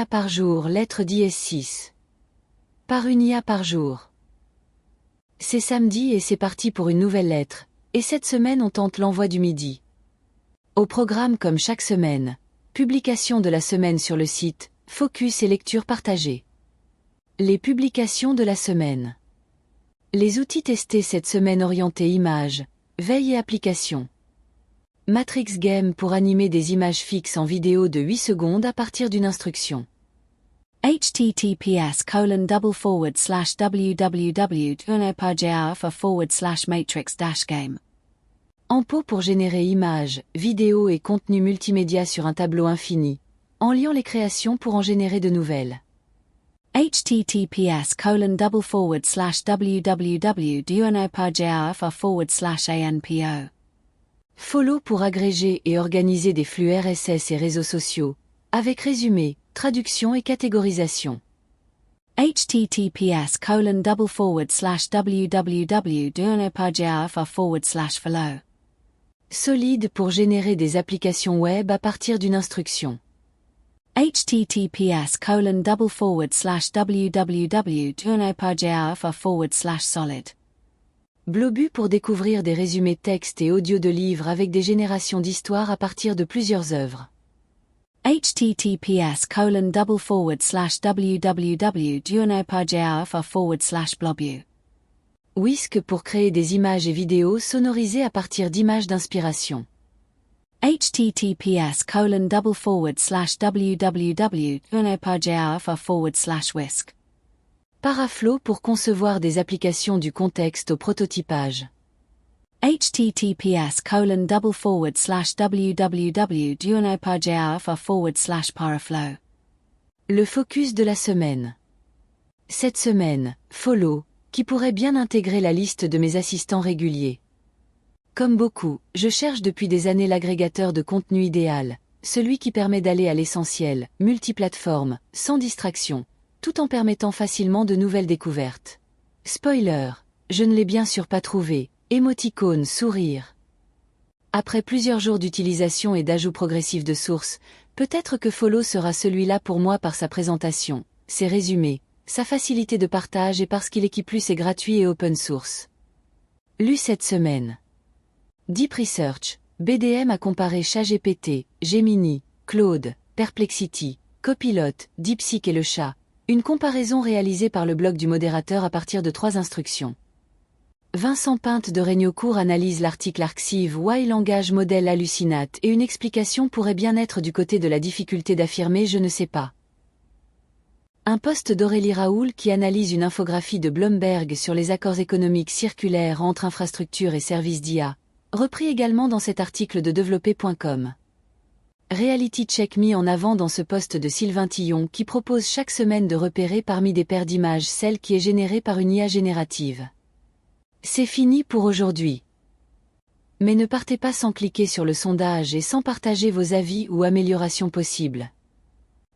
IA par jour, lettre d'IS6. Par une IA par jour. C'est samedi et c'est parti pour une nouvelle lettre, et cette semaine on tente l'envoi du midi. Au programme comme chaque semaine, publication de la semaine sur le site, focus et lecture partagée. Les publications de la semaine. Les outils testés cette semaine orientés images, veille et applications. Matrix Game pour animer des images fixes en vidéo de 8 secondes à partir d'une instruction. https://www.unopagear/matrix-game. Ampo pour générer images, vidéos et contenus multimédia sur un tableau infini, en liant les créations pour en générer de nouvelles. https://www.unopagear/anpo. Follow pour agréger et organiser des flux RSS et réseaux sociaux, avec résumé, traduction et catégorisation. https://www.unopagear/follow. Solid pour générer des applications web à partir d'une instruction. https://www.unopagear/solid. Blobu pour découvrir des résumés texte et audio de livres avec des générations d'histoires à partir de plusieurs œuvres. https://www.unopagear/blobu. Whisk pour créer des images et vidéos sonorisées à partir d'images d'inspiration. https://www.unopagear/whisk. Paraflow pour concevoir des applications du contexte au prototypage. https://www.unopagear/paraflow. Le focus de la semaine. Cette semaine, Follow, qui pourrait bien intégrer la liste de mes assistants réguliers. Comme beaucoup, je cherche depuis des années l'agrégateur de contenu idéal, celui qui permet d'aller à l'essentiel, multiplateforme, sans distraction, tout en permettant facilement de nouvelles découvertes. Spoiler, je ne l'ai bien sûr pas trouvé, émoticône sourire. Après plusieurs jours d'utilisation et d'ajout progressif de sources, peut-être que Follow sera celui-là pour moi par sa présentation, ses résumés, sa facilité de partage et parce qu'il est qui plus est gratuit et open source. Lu cette semaine. Deep Research, BDM a comparé ChatGPT, Gemini, Claude, Perplexity, Copilot, DeepSeek et le chat, une comparaison réalisée par le blog du modérateur à partir de 3 instructions. Vincent Pinte de Regnocourt analyse l'article Arxiv Why langage modèle hallucinate et une explication pourrait bien être du côté de la difficulté d'affirmer je ne sais pas. Un post d'Aurélie Raoul qui analyse une infographie de Bloomberg sur les accords économiques circulaires entre infrastructures et services d'IA, repris également dans cet article de développé.com. Reality Check mis en avant dans ce post de Sylvain Tillon qui propose chaque semaine de repérer parmi des paires d'images celle qui est générée par une IA générative. C'est fini pour aujourd'hui. Mais ne partez pas sans cliquer sur le sondage et sans partager vos avis ou améliorations possibles.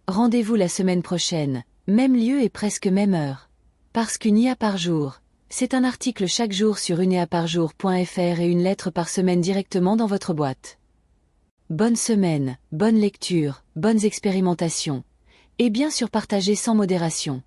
Rendez-vous la semaine prochaine, même lieu et presque même heure. Parce qu'une IA par jour, c'est un article chaque jour sur uneaparjour.fr et une lettre par semaine directement dans votre boîte. Bonne semaine, bonne lecture, bonnes expérimentations. Et bien sûr partagez sans modération.